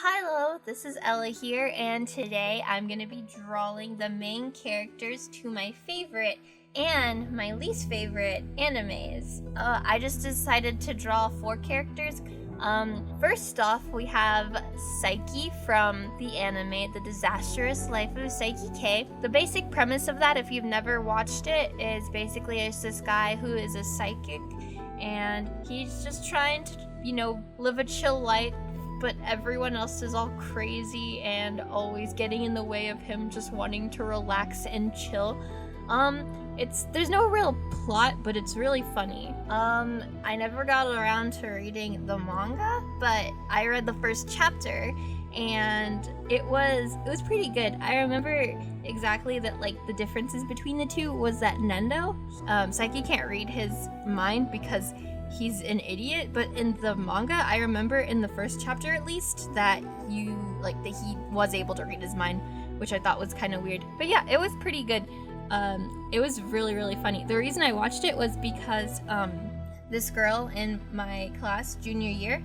Hello, this is Ella here, and today I'm going to be drawing the main characters to my favorite and my least favorite animes. I just decided to draw 4 characters. First off, we have Psyche from the anime The Disastrous Life of Psyche K. The basic premise of that, if you've never watched it, is basically it's this guy who is a psychic, and he's just trying to, live a chill life, but everyone else is all crazy and always getting in the way of him just wanting to relax and chill. There's no real plot, but it's really funny. I never got around to reading the manga, but I read the first chapter and it was pretty good. I remember exactly that, the differences between the two was that Nendo, Psyche can't read his mind because he's an idiot, but in the manga, I remember in the first chapter at least that he was able to read his mind, which I thought was kind of weird. But yeah, it was pretty good. It was really, really funny. The reason I watched it was because this girl in my class junior year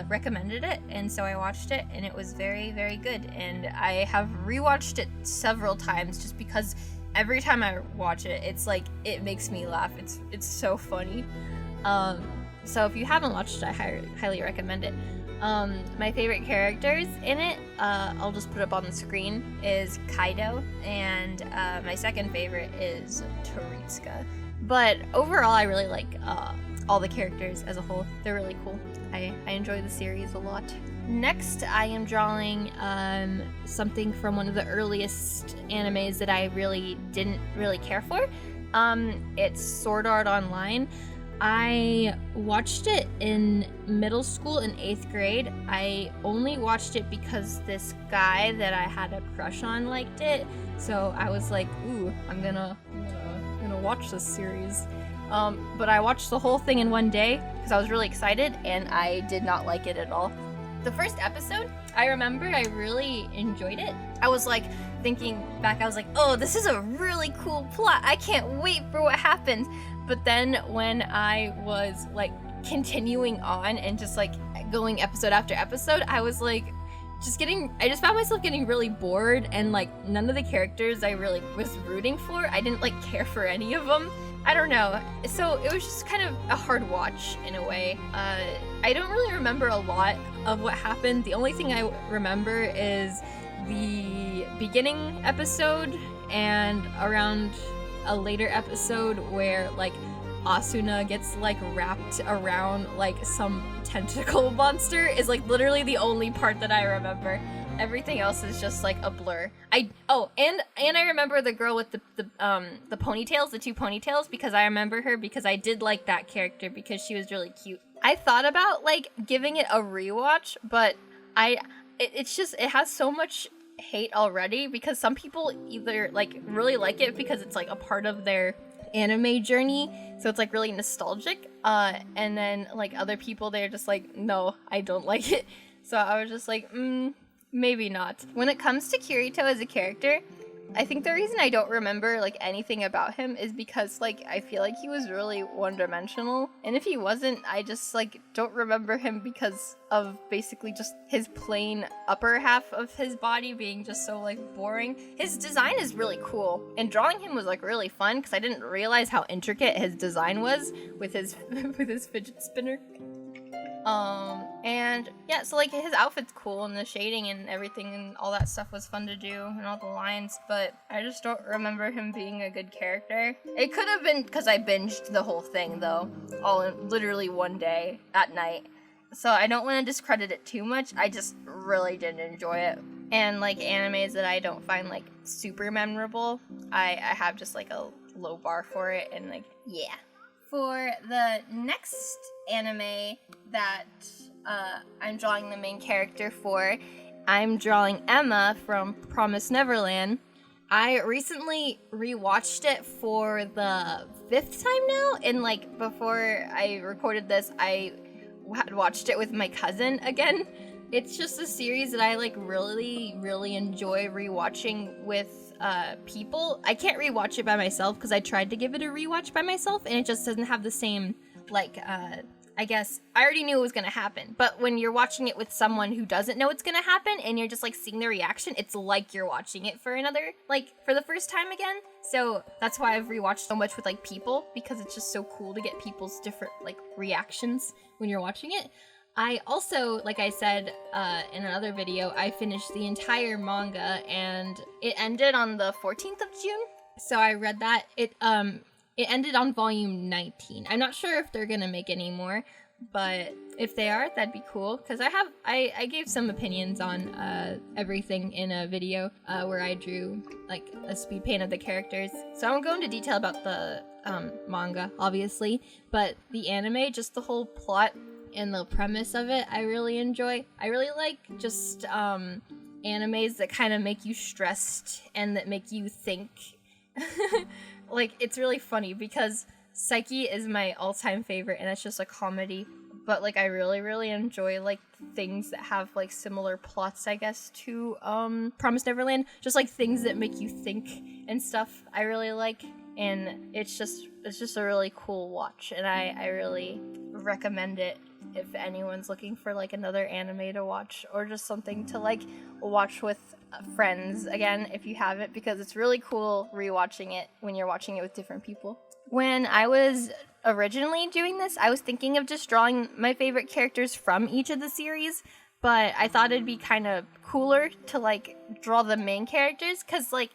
recommended it, and so I watched it, and it was very, very good. And I have rewatched it several times just because every time I watch it, it's it makes me laugh. It's so funny. So if you haven't watched it, I highly recommend it. My favorite characters in it, I'll just put up on the screen, is Kaido, and my second favorite is Toritsuka. But overall, I really like all the characters as a whole. They're really cool. I enjoy the series a lot. Next, I am drawing something from one of the earliest animes that I really didn't care for. It's Sword Art Online. I watched it in middle school in 8th grade. I only watched it because this guy that I had a crush on liked it. So I was like, ooh, I'm gonna watch this series. But I watched the whole thing in one day because I was really excited, and I did not like it at all. The first episode, I remember I really enjoyed it. I was thinking back, I was like, oh, this is a really cool plot. I can't wait for what happens. But then when I was continuing on and just going episode after episode, I was I just found myself getting really bored, and none of the characters I really was rooting for, I didn't care for any of them. I don't know. So it was just kind of a hard watch in a way. I don't really remember a lot of what happened. The only thing I remember is the beginning episode and around a later episode where Asuna gets wrapped around some tentacle monster is literally the only part that I remember. Everything else is just a blur. And I remember the girl with the ponytails, the 2 ponytails, because I remember her because I did like that character because she was really cute. I thought about giving it a rewatch, but it has so much hate already because some people either really like it because it's a part of their anime journey, so it's really nostalgic, and then other people, they're just no, I don't like it. So I was just maybe not. When it comes to Kirito as a character, I think the reason I don't remember anything about him is because I feel he was really one-dimensional, and if he wasn't, I just don't remember him because of basically just his plain upper half of his body being just so boring. His design is really cool, and drawing him was really fun because I didn't realize how intricate his design was with his with his fidget spinner. And yeah, so his outfit's cool, and the shading and everything and all that stuff was fun to do, and all the lines, but I just don't remember him being a good character. It could have been because I binged the whole thing though, all in literally one day at night. So I don't want to discredit it too much, I just really didn't enjoy it. And animes that I don't find super memorable, I have just a low bar for it, and yeah. For the next anime that I'm drawing the main character for, I'm drawing Emma from Promise Neverland. I recently rewatched it for the 5th time now, and before I recorded this, I had watched it with my cousin again. It's just a series that I really, really enjoy rewatching with people. I can't rewatch it by myself because I tried to give it a rewatch by myself, and it just doesn't have the same I guess I already knew it was going to happen. But when you're watching it with someone who doesn't know it's going to happen and you're just like seeing their reaction, it's like you're watching it for for the first time again. So that's why I've rewatched so much with like people, because it's just so cool to get people's different like reactions when you're watching it. I also, like I said in another video, I finished the entire manga and it ended on the 14th of June. So I read that. It ended on volume 19. I'm not sure if they're gonna make any more, but if they are, that'd be cool. Because I gave some opinions on everything in a video where I drew like a speed paint of the characters. So I won't go into detail about the manga, obviously, but the anime, just the whole plot and the premise of it, I really enjoy. I really like just animes that kind of make you stressed and that make you think. Like, it's really funny because Psyche is my all-time favorite, and it's just a comedy. But like, I really, really enjoy like things that have like similar plots, I guess, to Promise Neverland. Just like things that make you think and stuff. I really like, and it's just a really cool watch, and I really recommend it if anyone's looking for like another anime to watch, or just something to like watch with friends again if you have it, because it's really cool rewatching it when you're watching it with different people. When I was originally doing this, I was thinking of just drawing my favorite characters from each of the series, but I thought it'd be kind of cooler to like draw the main characters, because like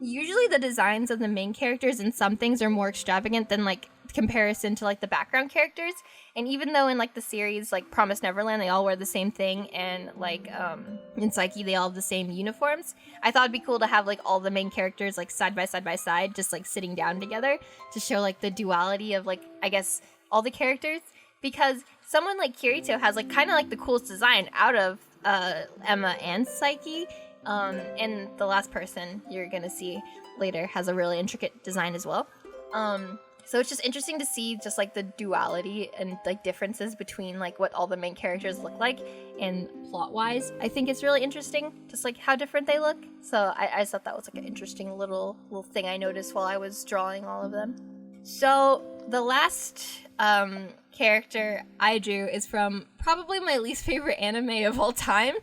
usually the designs of the main characters in some things are more extravagant than like comparison to like the background characters. And even though in like the series like Promise Neverland they all wear the same thing, and like in Psyche they all have the same uniforms, I thought it'd be cool to have like all the main characters like side by side just like sitting down together to show like the duality of like, I guess, all the characters. Because someone like Kirito has like kind of like the coolest design out of Emma and Psyche, and the last person you're gonna see later has a really intricate design as well. So it's just interesting to see just like the duality and like differences between like what all the main characters look like, and plot wise I think it's really interesting just like how different they look. So I just thought that was like an interesting little thing I noticed while I was drawing all of them. So the last character I drew is from probably my least favorite anime of all time.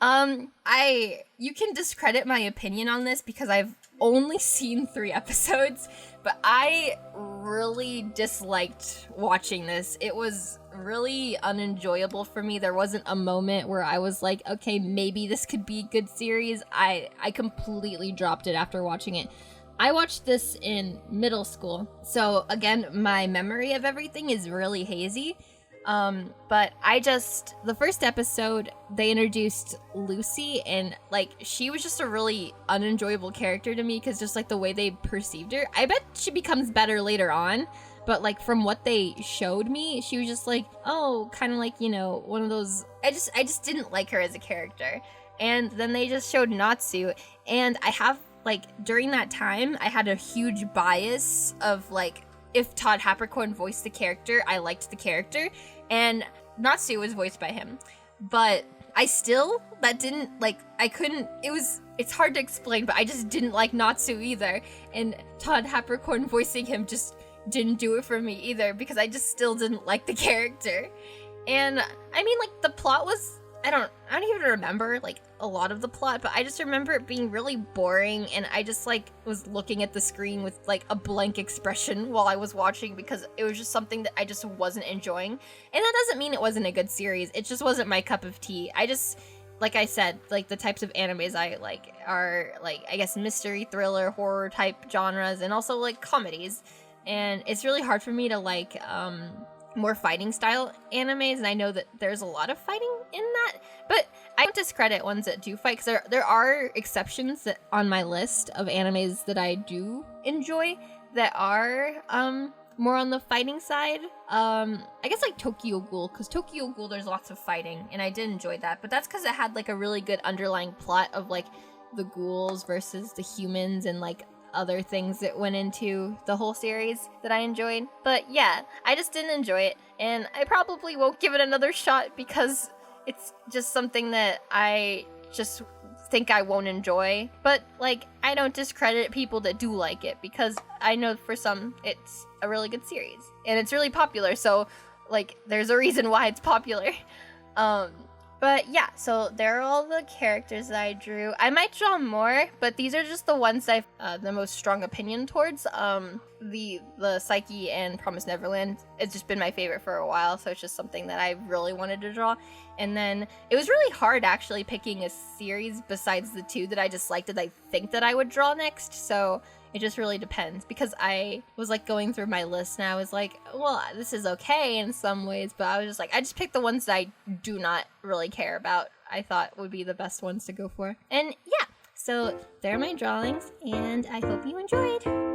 You can discredit my opinion on this because I've only seen 3 episodes, but I really disliked watching this. It was really unenjoyable for me. There wasn't a moment where I was like, okay, maybe this could be a good series. I completely dropped it after watching it. I watched this in middle school, so again, my memory of everything is really hazy. But the first episode, they introduced Lucy, and like, she was just a really unenjoyable character to me, because just like the way they perceived her. I bet she becomes better later on, but like from what they showed me, she was just like, oh, kind of like, you know, one of those, I just didn't like her as a character. And then they just showed Natsu, and I have, like, during that time, I had a huge bias of like, if Todd Haberkorn voiced the character, I liked the character, and Natsu was voiced by him. But it's hard to explain, but I just didn't like Natsu either, and Todd Haberkorn voicing him just didn't do it for me either, because I just still didn't like the character. And I mean, like, the plot was, I don't even remember like a lot of the plot, but I just remember it being really boring, and I just like was looking at the screen with like a blank expression while I was watching, because it was just something that I just wasn't enjoying. And that doesn't mean it wasn't a good series. It just wasn't my cup of tea. I just, like I said, like the types of animes I like are like, I guess, mystery, thriller, horror type genres, and also like comedies. And it's really hard for me to like more fighting style animes, and I know that there's a lot of fighting in that, but I don't discredit ones that do fight, because there are exceptions that on my list of animes that I do enjoy that are more on the fighting side. I guess like Tokyo Ghoul, because Tokyo Ghoul there's lots of fighting, and I did enjoy that, but that's because it had like a really good underlying plot of like the ghouls versus the humans, and like other things that went into the whole series that I enjoyed. But yeah, I just didn't enjoy it, and I probably won't give it another shot, because it's just something that I just think I won't enjoy. But like, I don't discredit people that do like it, because I know for some it's a really good series and it's really popular. So like, there's a reason why it's popular. But yeah, so there are all the characters that I drew. I might draw more, but these are just the ones I've the most strong opinion towards. The Psyche and Promise Neverland, it's just been my favorite for a while, so it's just something that I really wanted to draw. And then it was really hard actually picking a series besides the two that I just liked that I think that I would draw next. So it just really depends, because I was like going through my list and I was like, well, this is okay in some ways, but I was just like, I just picked the ones that I do not really care about. I thought would be the best ones to go for. And yeah, so there are my drawings, and I hope you enjoyed.